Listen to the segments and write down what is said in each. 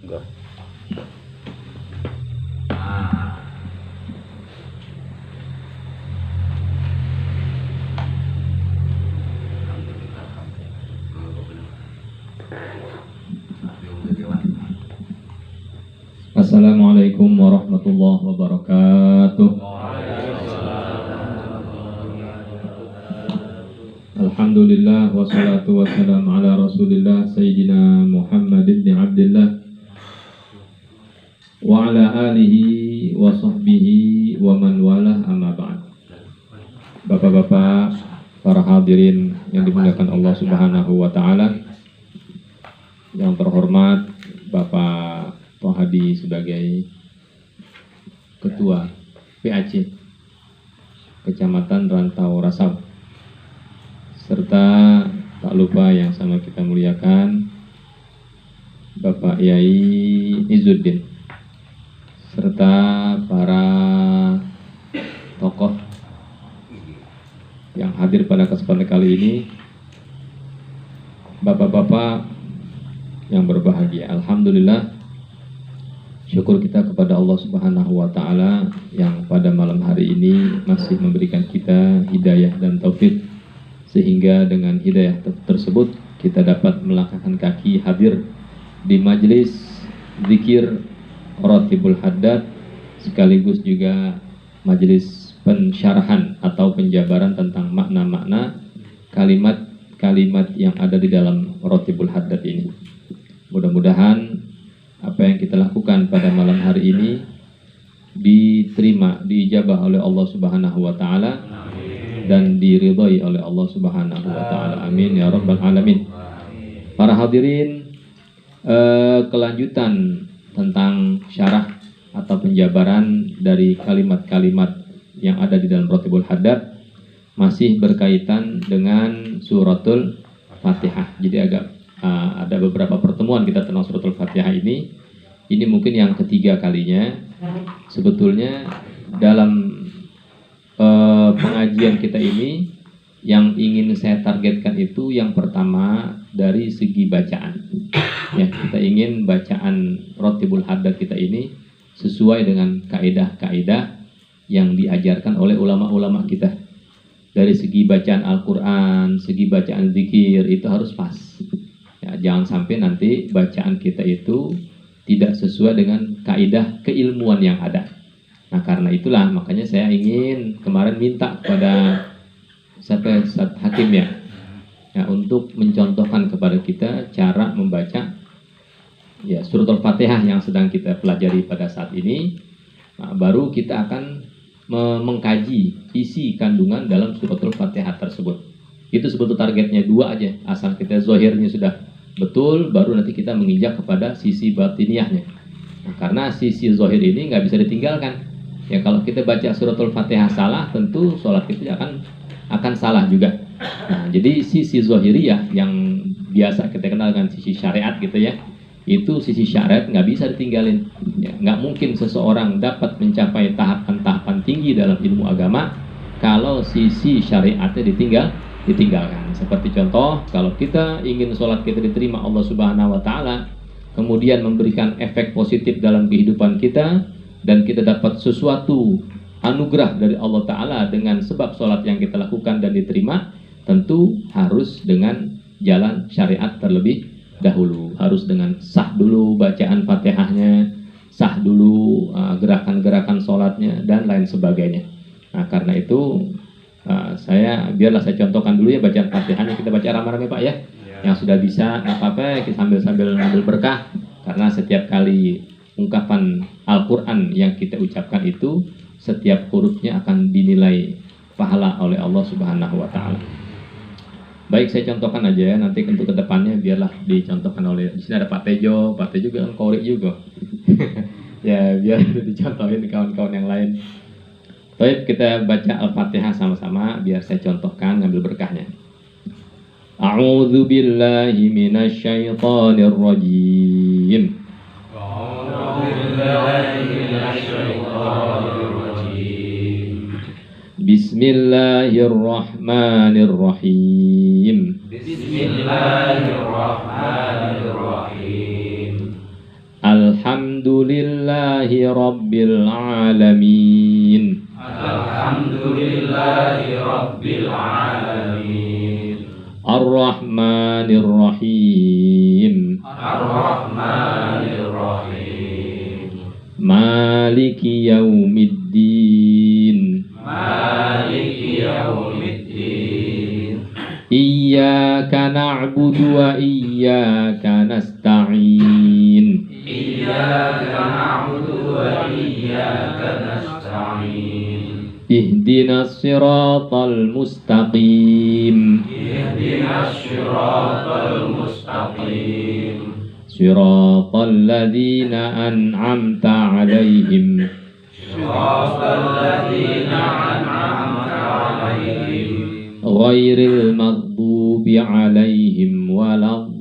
Enggak. Assalamualaikum warahmatullahi wabarakatuh. Alhamdulillah wassalatu wassalamu ala Rasulillah Sayyidina Muhammad ibn Abdillah wa ala alihi wa sahbihi wa man walah, amma ba'd. Bapak-bapak, para hadirin yang dimuliakan Allah Subhanahu wa taala. Yang terhormat Bapak Tohadi sebagai Ketua PAC Kecamatan Rantau Rasau, serta tak lupa yang sama kita muliakan Bapak Yai Izzuddin, serta para tokoh yang hadir pada kesempatan kali ini. Bapak-bapak yang berbahagia, alhamdulillah, syukur kita kepada Allah Subhanahu wa taala yang pada malam hari ini masih memberikan kita hidayah dan taufik, sehingga dengan hidayah tersebut kita dapat melangkahkan kaki hadir di majelis zikir Ratibul Haddad, sekaligus juga majelis pensyarahan atau penjabaran tentang makna-makna kalimat-kalimat yang ada di dalam Ratibul Haddad ini. Mudah-mudahan apa yang kita lakukan pada malam hari ini diterima, diijabah oleh Allah Subhanahu wa taala dan diridhai oleh Allah Subhanahu wa taala. Amin ya rabbal alamin. Para hadirin, kelanjutan tentang syarah atau penjabaran dari kalimat-kalimat yang ada di dalam Ratibul Haddad masih berkaitan dengan suratul Fatihah. Jadi ada beberapa pertemuan kita tentang suratul Fatihah ini. Ini mungkin yang ketiga kalinya. Sebetulnya dalam pengajian kita ini yang ingin saya targetkan itu yang pertama dari segi bacaan. Ya, kita ingin bacaan Ratibul Haddad kita ini sesuai dengan kaidah-kaidah yang diajarkan oleh ulama-ulama kita. Dari segi bacaan Al-Quran, segi bacaan zikir itu harus pas. Ya, jangan sampai nanti bacaan kita itu tidak sesuai dengan kaidah keilmuan yang ada. Nah, karena itulah makanya saya ingin kemarin minta kepada Ustaz Hakim ya, untuk mencontohkan kepada kita cara membaca ya suratul Fatihah yang sedang kita pelajari pada saat ini. Nah, baru kita akan mengkaji isi kandungan dalam suratul Fatihah tersebut. Itu sebetulnya targetnya dua aja, asal kita zahirnya sudah betul, baru nanti kita menginjak kepada sisi batiniahnya. Nah, karena sisi zahir ini nggak bisa ditinggalkan. Ya, kalau kita baca suratul Fatihah salah, tentu sholat kita akan salah juga. Nah, jadi sisi zahiriyah yang biasa kita kenal dengan sisi syariat gitu ya, itu sisi syariat nggak bisa ditinggalin. Ya, nggak mungkin seseorang dapat mencapai tahapan-tahapan tinggi dalam ilmu agama kalau sisi syariatnya ditinggalkan. Seperti contoh, kalau kita ingin sholat kita diterima Allah Subhanahu wa taala, kemudian memberikan efek positif dalam kehidupan kita, dan kita dapat sesuatu anugerah dari Allah taala dengan sebab sholat yang kita lakukan dan diterima, tentu harus dengan jalan syariat terlebih dahulu. Harus dengan sah dulu bacaan Fatihahnya, sah dulu gerakan-gerakan sholatnya dan lain sebagainya. Nah, karena itu biarlah saya contohkan dulu ya bacaan Fatihahnya. Kita baca ramai-ramai Pak ya. Yang sudah bisa nggak apa-apa, kita sambil ngambil berkah, karena setiap kali ungkapan Al-Quran yang kita ucapkan itu, setiap hurufnya akan dinilai pahala oleh Allah Subhanahu wa taala. Baik, saya contohkan aja ya, nanti untuk kedepannya biarlah dicontohkan oleh, di sini ada Pak Tejo juga kan korek juga. Ya, biar dicontohin kawan-kawan yang lain. Baik, kita baca Al-Fatihah sama-sama biar saya contohkan ngambil berkahnya. A'udzu billahi minasy syaithanir rajim. Bismillahirrahmanirrahim. Bismillahirrahmanirrahim. Alhamdulillahi Rabbil Alamin. Alhamdulillahi Rabbil Alamin. Ar-Rahmanir Rahim. Ar-Rahmanir Rahim. Maliki Yaumiddin. Maliki Yaumiddin. Iyyaka na'budu wa iyyaka nasta'in. Iyyaka na'budu wa iyyaka nasta'in. Ihdinas siratal mustaqim. Ihdinas siratal mustaqim. Siratal ladzina an'amta 'alaihim. Siratal ladzina an'amta 'alaihim. Ghairil maghdubi 'alaihim waladdallin.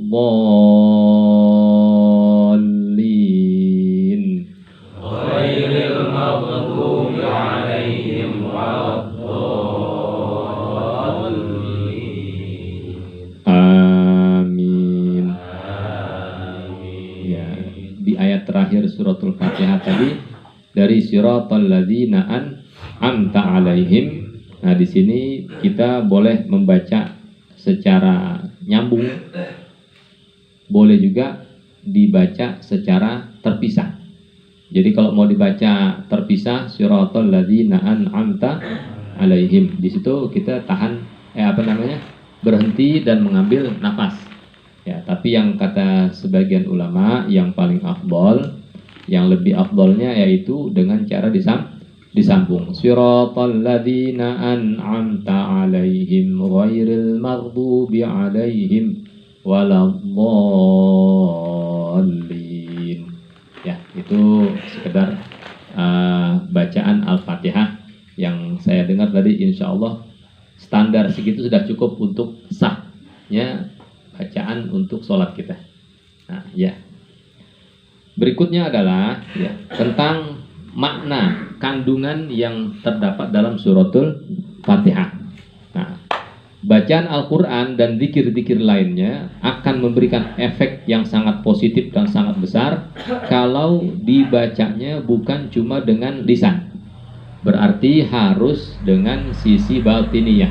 Ghairil maghdubi 'alaihim waladdallin. Amin. Amin. Ya, di ayat terakhir suratul Fatihah tadi dari siratal ladzina an'amta 'alaihim. Nah, di sini kita boleh membaca secara nyambung, boleh juga dibaca secara terpisah. Jadi kalau mau dibaca terpisah, siratal ladzina an'amta 'alaihim, di situ kita tahan berhenti dan mengambil nafas. Ya, tapi yang kata sebagian ulama yang paling afdol, yang lebih afdolnya yaitu dengan cara disambung. Siratal ladzina an'amta 'alaihim ghairil maghdubi 'alaihim waladdallin. Ya, itu sekedar bacaan Al-Fatihah yang saya dengar tadi, insya Allah standar segitu sudah cukup untuk sahnya bacaan untuk sholat kita. Nah, ya. Berikutnya adalah ya, tentang makna kandungan yang terdapat dalam suratul Fatihah. Nah, bacaan Al-Quran dan zikir-zikir lainnya akan memberikan efek yang sangat positif dan sangat besar kalau dibacanya bukan cuma dengan lisan. Berarti harus dengan sisi batiniyah.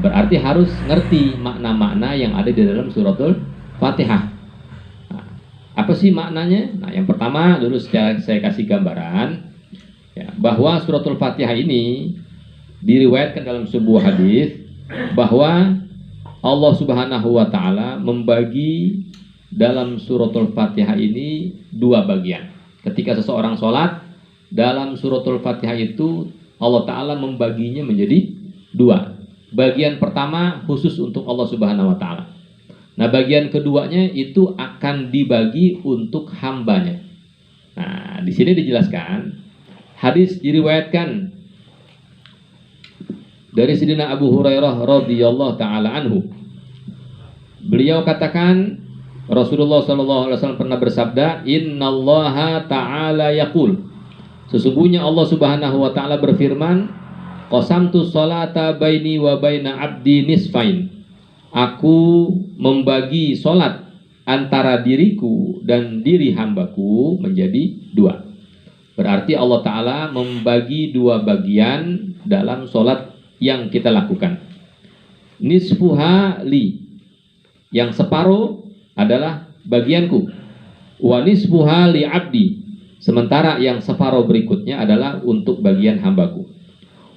Berarti harus ngerti makna-makna yang ada di dalam suratul Fatihah. Apa sih maknanya? Nah, yang pertama dulu saya kasih gambaran ya, bahwa suratul Fatihah ini diriwayatkan dalam sebuah hadis bahwa Allah Subhanahu wa taala membagi dalam suratul Fatihah ini dua bagian. Ketika seseorang sholat, dalam suratul Fatihah itu Allah taala membaginya menjadi dua. Bagian pertama khusus untuk Allah Subhanahu wa taala. Nah, bagian keduanya itu akan dibagi untuk hambanya. Nah, di sini dijelaskan, hadis diriwayatkan dari Sayyidina Abu Hurairah radhiyallahu taala anhu. Beliau katakan, Rasulullah sallallahu alaihi wasallam pernah bersabda, "Innallaha ta'ala yaqul." Sesungguhnya Allah Subhanahu wa taala berfirman, "Qasamtu sholata baini wa baina 'abdi nisfain." Aku membagi sholat antara diriku dan diri hambaku menjadi dua. Berarti Allah Ta'ala membagi dua bagian dalam sholat yang kita lakukan. Nisfuha li, yang separuh adalah bagianku. Wa nisfuha li abdi, sementara yang separuh berikutnya adalah untuk bagian hambaku.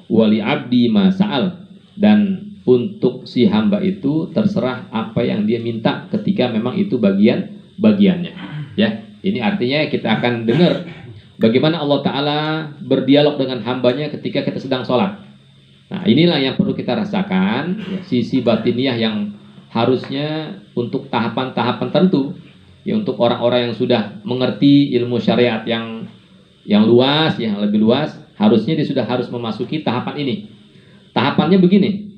Wa li abdi ma sa'al, dan untuk si hamba itu terserah apa yang dia minta ketika memang itu bagiannya. Ya, ini artinya kita akan dengar bagaimana Allah Ta'ala berdialog dengan hambanya ketika kita sedang sholat. Nah, inilah yang perlu kita rasakan, ya, sisi batiniah yang harusnya untuk tahapan-tahapan tertentu, ya, untuk orang-orang yang sudah mengerti ilmu syariat yang luas, yang lebih luas, harusnya dia sudah harus memasuki tahapan ini. Tahapannya begini.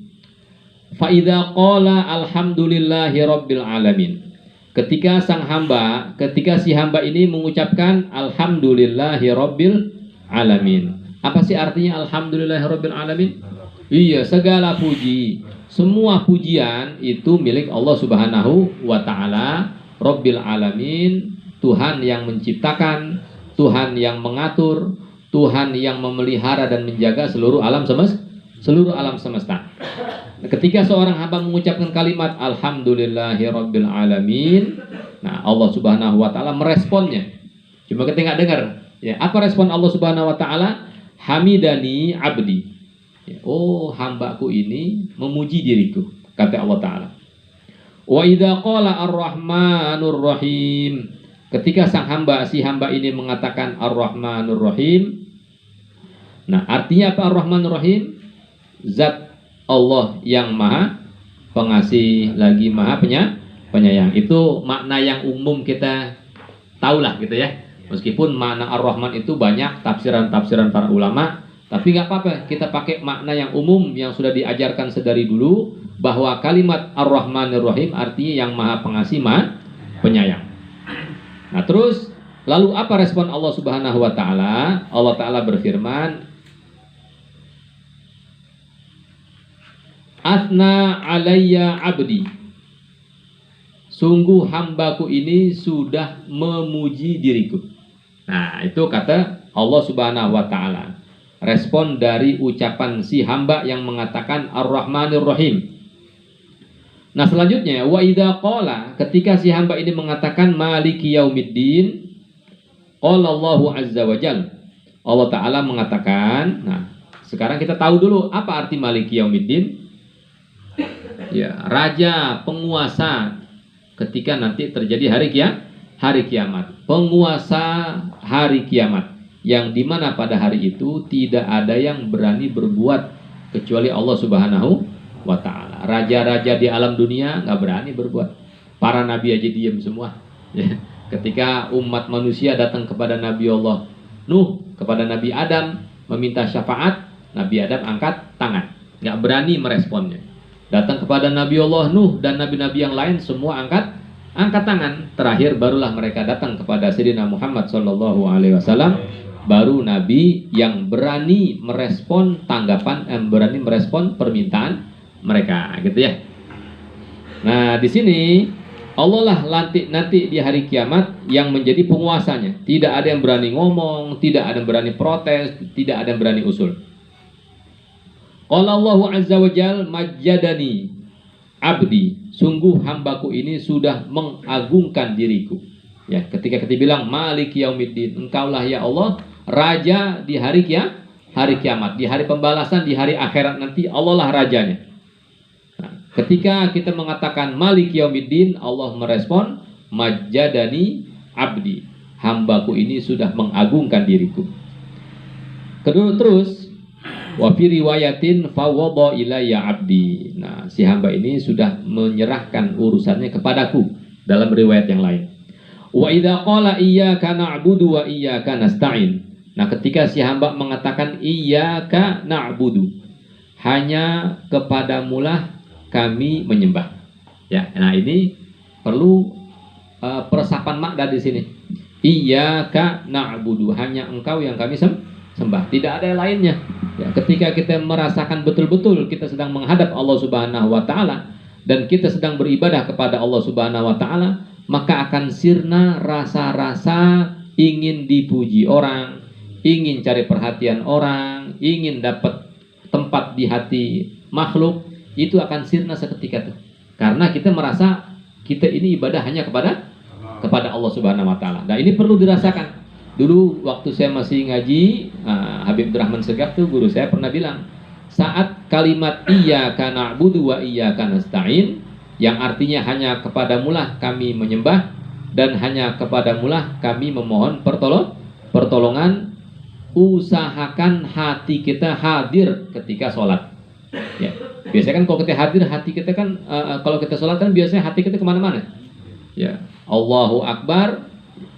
Fa'idha qala alhamdulillahi rabbil alamin. Ketika si hamba ini mengucapkan alhamdulillahi rabbil alamin. Apa sih artinya alhamdulillahi rabbil alamin? Iya, segala puji, semua pujian itu milik Allah Subhanahu wa taala, Rabbil alamin, Tuhan yang menciptakan, Tuhan yang mengatur, Tuhan yang memelihara dan menjaga seluruh alam semesta. Ketika seorang hamba mengucapkan kalimat Alhamdulillahirabbil alamin, nah Allah Subhanahu wa taala meresponnya. Cuma kita nggak dengar. Ya, apa respon Allah Subhanahu wa taala? Hamidani abdi. Ya, oh, hambaku ini memuji diriku, kata Allah taala. Wa idza qala ar-rahmanur rahim. Ketika si hamba ini mengatakan ar-rahmanur rahim. Nah, artinya apa ar-rahmanur rahim? Zat Allah yang maha pengasih lagi maha penyayang. Itu makna yang umum kita tahulah gitu ya. Meskipun makna ar-rahman itu banyak tafsiran-tafsiran para ulama, tapi nggak apa-apa, kita pakai makna yang umum yang sudah diajarkan sedari dulu, bahwa kalimat ar-rahmanir rahim artinya yang maha pengasih maha penyayang. Nah terus lalu apa respon Allah Subhanahu wa taala? Allah taala berfirman, Asna alayya abdi. Sungguh hambaku ini sudah memuji diriku. Nah itu kata Allah Subhanahu wa ta'ala, respon dari ucapan si hamba yang mengatakan ar-rahmanir rahim. Nah selanjutnya, wa idza qala, ketika si hamba ini mengatakan maliki yaumiddin, qala Allahu azza wa jalla, Allah ta'ala mengatakan. Nah sekarang kita tahu dulu apa arti maliki yaumiddin. Ya, raja, penguasa ketika nanti terjadi hari kiamat. Penguasa hari kiamat, yang dimana pada hari itu tidak ada yang berani berbuat kecuali Allah Subhanahu wa ta'ala. Raja-raja di alam dunia nggak berani berbuat. Para nabi aja diem semua. Ya. Ketika umat manusia datang kepada Nabi Allah Nuh, kepada Nabi Adam meminta syafaat, Nabi Adam angkat tangan, nggak berani meresponnya. Datang kepada Nabi Allah Nuh dan nabi-nabi yang lain semua angkat tangan. Terakhir barulah mereka datang kepada Sayyidina Muhammad SAW. Baru Nabi yang berani merespon berani merespon permintaan mereka, gitu ya. Nah di sini Allah lah nanti di hari kiamat yang menjadi penguasanya. Tidak ada yang berani ngomong, tidak ada yang berani protes, tidak ada yang berani usul. Qala Allahu azza wa jal majjadani abdi, sungguh hambaku ini sudah mengagungkan diriku. Ya, ketika kita bilang maliki yaumiddin, engkaulah ya Allah raja di hari kiamat, di hari pembalasan, di hari akhirat nanti Allah lah rajanya. Nah, ketika kita mengatakan maliki yaumiddin, Allah merespon majjadani abdi, hambaku ini sudah mengagungkan diriku. Terus wa fi riwayatin fawwadha ilayya abdi. Nah, si hamba ini sudah menyerahkan urusannya kepadaku dalam riwayat yang lain. Wa idza qala iyyaka na'budu wa iyyaka nasta'in. Nah, ketika si hamba mengatakan iyyaka na'budu, hanya kepadamulah kami menyembah. Ya, nah ini perlu peresapan makna di sini. Iyyaka na'budu, hanya engkau yang kami sembah, tidak ada yang lainnya. Ya, ketika kita merasakan betul-betul kita sedang menghadap Allah Subhanahu wa ta'ala dan kita sedang beribadah kepada Allah Subhanahu wa ta'ala, maka akan sirna rasa-rasa ingin dipuji orang, ingin cari perhatian orang, ingin dapat tempat di hati makhluk, itu akan sirna seketika itu. Karena kita merasa kita ini ibadah hanya kepada Allah Subhanahu wa ta'ala. Nah ini perlu dirasakan. Dulu waktu saya masih ngaji, Habib Abdurrahman Segaf tuh guru saya pernah bilang, saat kalimat iyyaka na'budu wa iyyaka nasta'in, yang artinya hanya kepadamulah kami menyembah dan hanya kepadamulah kami memohon pertolongan, usahakan hati kita hadir ketika sholat. Ya, biasanya kan kalau kita hadir, hati kita kan kalau kita sholat kan biasanya hati kita kemana-mana. Ya, Allahu Akbar,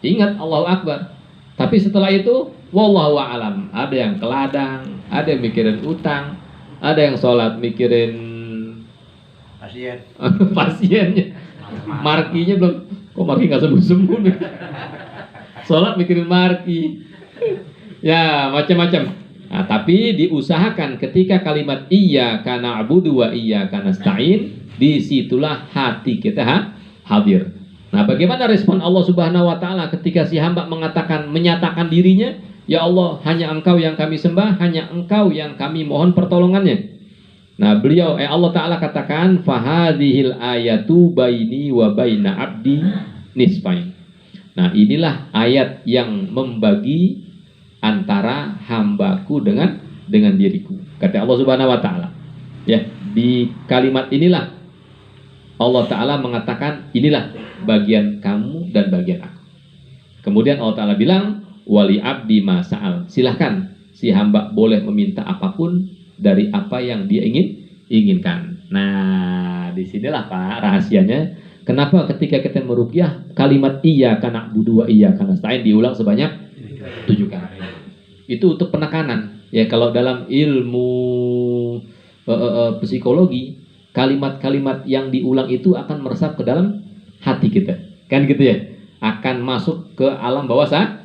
ingat Allahu Akbar. Tapi setelah itu, wallahu a'lam. Ada yang ke ladang, ada yang mikirin utang, ada yang sholat mikirin pasiennya, markinya belum. Kok marki nggak sembuh-sembuh nih? Sholat mikirin marki, ya macam-macam. Nah, tapi diusahakan ketika kalimat iyyaka na'budu wa iyyaka nasta'in, disitulah hati kita hadir. Nah, bagaimana respon Allah Subhanahu wa taala ketika si hamba menyatakan dirinya, ya Allah, hanya Engkau yang kami sembah, hanya Engkau yang kami mohon pertolongannya. Nah, Allah taala katakan, fahadhil ayatu baini wa baina abdi nisfain. Nah, inilah ayat yang membagi antara hambaku dengan diriku. Kata Allah Subhanahu wa taala. Ya, di kalimat inilah Allah taala mengatakan, inilah bagian kamu dan bagian aku. Kemudian Allah taala bilang, wali abdi ma sa'al. Silahkan si hamba boleh meminta apapun dari apa yang dia inginkan. Nah, disinilah Pak rahasianya. Kenapa ketika kita meruqyah kalimat iyyaka na'budu wa iyyaka nasta'in diulang sebanyak 7 kali. Itu untuk penekanan. Ya, kalau dalam ilmu psikologi, kalimat-kalimat yang diulang itu akan meresap ke dalam hati kita. Kan gitu ya? Akan masuk ke alam bawah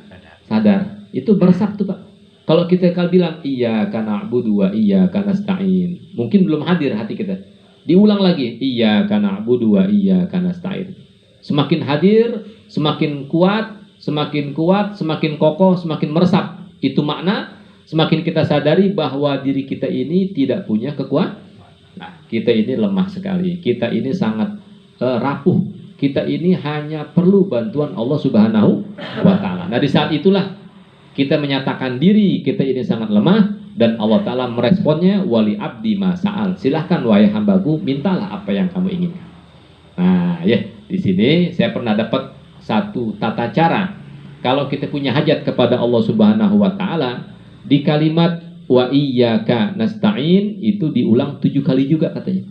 sadar. Itu meresap tuh Pak. Kalau kita bilang iyyaka na'budu wa iyyaka nasta'in, mungkin belum hadir hati kita. Diulang lagi, iyyaka na'budu wa iyyaka nasta'in. Semakin hadir, semakin kuat, semakin kokoh, semakin meresap. Itu makna semakin kita sadari bahwa diri kita ini tidak punya kekuatan. Nah, kita ini lemah sekali. Kita ini sangat rapuh. Kita ini hanya perlu bantuan Allah Subhanahu wa taala. Nah, di saat itulah kita menyatakan diri kita ini sangat lemah dan Allah taala meresponnya, wali abdi ma sa'al. Silahkan wahai hambaku, mintalah apa yang kamu inginkan. Nah, ya, di sini saya pernah dapat satu tata cara. Kalau kita punya hajat kepada Allah Subhanahu wa taala, di kalimat wa iyyaka nasta'in itu diulang 7 kali juga katanya.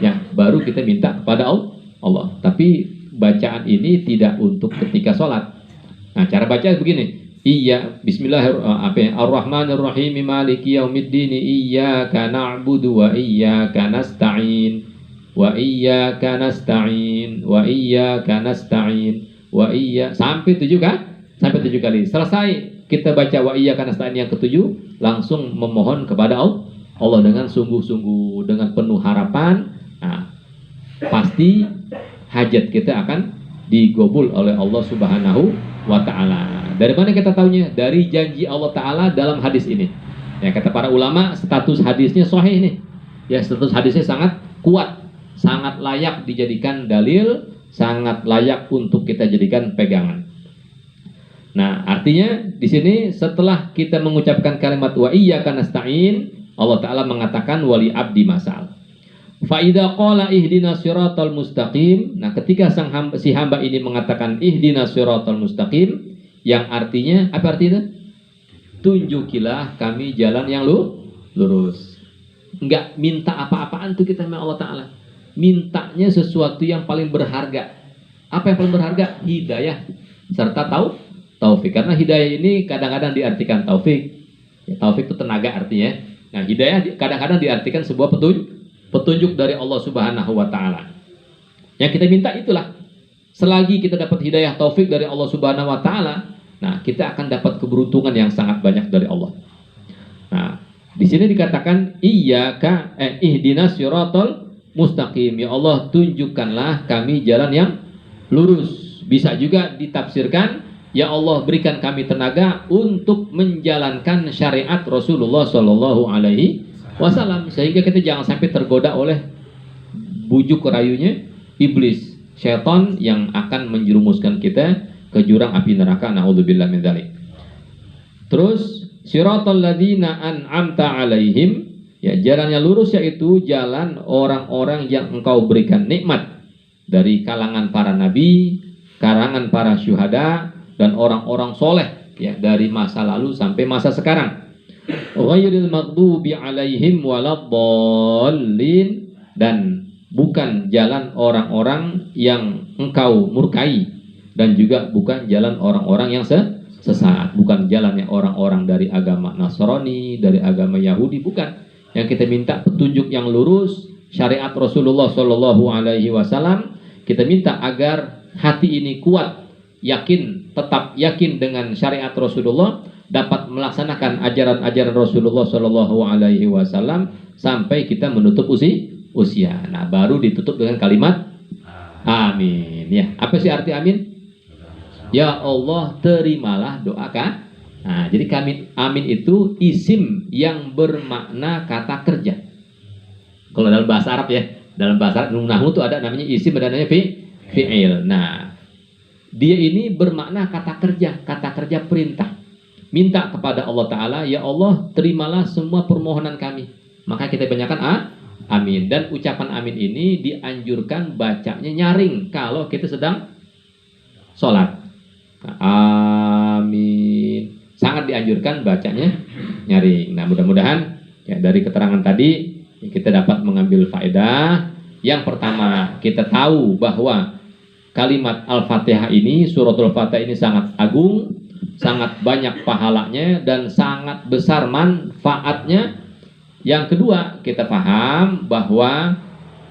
Ya, baru kita minta kepada Allah. Tapi bacaan ini tidak untuk ketika sholat. Nah, cara baca begini. Bismillahirrahmanirrahim, maliki yaumiddin, iyyaka na'budu wa iyyaka nasta'in, wa iyyaka nasta'in, wa iyyaka nasta'in, wa iya, sampai 7 kali. Selesai kita baca wa iyyaka nasta'in yang ke-7, langsung memohon kepada Allah dengan sungguh-sungguh, dengan penuh harapan. Nah, pasti hajat kita akan digobul oleh Allah Subhanahu wa ta'ala. Dari mana kita tahunya? Dari janji Allah Ta'ala dalam hadis ini. Ya, kata para ulama, status hadisnya sahih nih. Ya, status hadisnya sangat kuat, sangat layak dijadikan dalil, sangat layak untuk kita jadikan pegangan. Nah, artinya di sini setelah kita mengucapkan kalimat wa iyyaka nasta'in, Allah Ta'ala mengatakan wali abdi masal. Fa idza qala ihdinas siratal mustaqim. Nah, ketika si hamba ini mengatakan ihdinas siratal mustaqim, yang artinya apa artinya? Tunjukilah kami jalan yang lurus. Enggak minta apa-apaan tuh kita sama Allah Ta'ala. Mintanya sesuatu yang paling berharga. Apa yang paling berharga? Hidayah serta taufik. Karena hidayah ini kadang-kadang diartikan taufik. Ya, taufik itu tenaga artinya. Nah, hidayah kadang-kadang diartikan sebuah petunjuk dari Allah Subhanahu wa Ta'ala. Yang kita minta itulah. Selagi kita dapat hidayah taufik dari Allah Subhanahu wa Ta'ala, nah, kita akan dapat keberuntungan yang sangat banyak dari Allah. Nah, di sini dikatakan iyyaka ihdinas siratal mustaqim. Ya Allah, tunjukkanlah kami jalan yang lurus. Bisa juga ditafsirkan, ya Allah, berikan kami tenaga untuk menjalankan syariat Rasulullah Shallallahu alaihi wasallam, sehingga kita jangan sampai tergoda oleh bujuk rayunya iblis, syaitan yang akan menjerumuskan kita ke jurang api neraka. Na'udzubillah min dzalik. Terus siratal ladzina an'amta alaihim, ya, jalan yang lurus yaitu jalan orang-orang yang engkau berikan nikmat dari kalangan para nabi, kalangan para syuhada dan orang-orang soleh, ya, dari masa lalu sampai masa sekarang. Ghairil maghdubi alaihim waladdallin, dan bukan jalan orang-orang yang engkau murkai, dan juga bukan jalan orang-orang yang sesat, bukan jalannya orang-orang dari agama Nasrani, dari agama Yahudi, bukan. Yang kita minta petunjuk yang lurus, syariat Rasulullah Shallallahu alaihi wasallam. Kita minta agar hati ini kuat, yakin, tetap yakin dengan syariat Rasulullah, dapat melaksanakan ajaran-ajaran Rasulullah Shallallahu alaihi wasallam sampai kita menutup usia. Nah, baru ditutup dengan kalimat amin. ya. Apa sih arti amin? Ya Allah, terimalah doa kan? Nah, jadi amin itu isim yang bermakna kata kerja. Kalau dalam bahasa Arab ya, dalam bahasa Arab nahwu itu ada namanya isim, ada namanya fi'il. Nah, dia ini bermakna kata kerja perintah. Minta kepada Allah Ta'ala, ya Allah, terimalah semua permohonan kami. Maka kita banyakkan amin. Dan ucapan amin ini dianjurkan bacanya nyaring kalau kita sedang sholat. Amin. Sangat dianjurkan bacanya nyaring. Nah, mudah-mudahan ya, dari keterangan tadi kita dapat mengambil faedah. Yang pertama, kita tahu bahwa kalimat Al-Fatihah ini, suratul Fatihah ini sangat agung, sangat banyak pahalanya dan sangat besar manfaatnya. Yang kedua, kita paham bahwa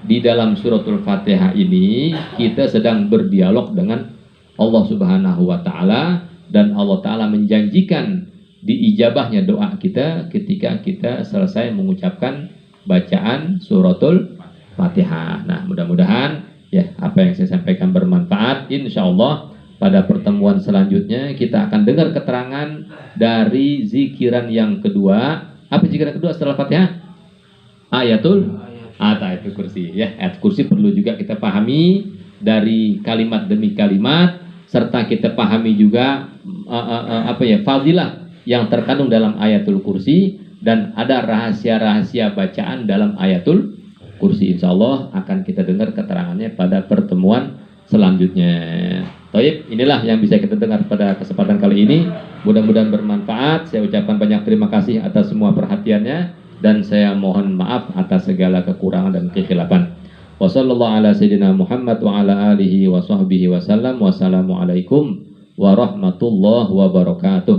di dalam suratul Fatihah ini kita sedang berdialog dengan Allah Subhanahu wa Ta'ala, dan Allah Ta'ala menjanjikan diijabahnya doa kita ketika kita selesai mengucapkan bacaan suratul Fatihah. Nah, mudah-mudahan ya apa yang saya sampaikan bermanfaat. Insya Allah pada pertemuan selanjutnya kita akan dengar keterangan dari zikiran yang kedua. Apa zikiran kedua setelah Fatihah? Ayatul kursi. Ya, ayat kursi perlu juga kita pahami dari kalimat demi kalimat, serta kita pahami juga fadilah yang terkandung dalam ayatul kursi, dan ada rahasia-rahasia bacaan dalam ayatul kursi. Insya Allah akan kita dengar keterangannya pada pertemuan selanjutnya. Taib, inilah yang bisa kita dengar pada kesempatan kali ini. Mudah-mudahan bermanfaat. Saya ucapkan banyak terima kasih atas semua perhatiannya, dan saya mohon maaf atas segala kekurangan dan kekhilafan. Wassallallahu ala sayyidina Muhammad wa ala alihi wa sahbihi wasallam. Wassalamualaikum warahmatullahi wabarakatuh.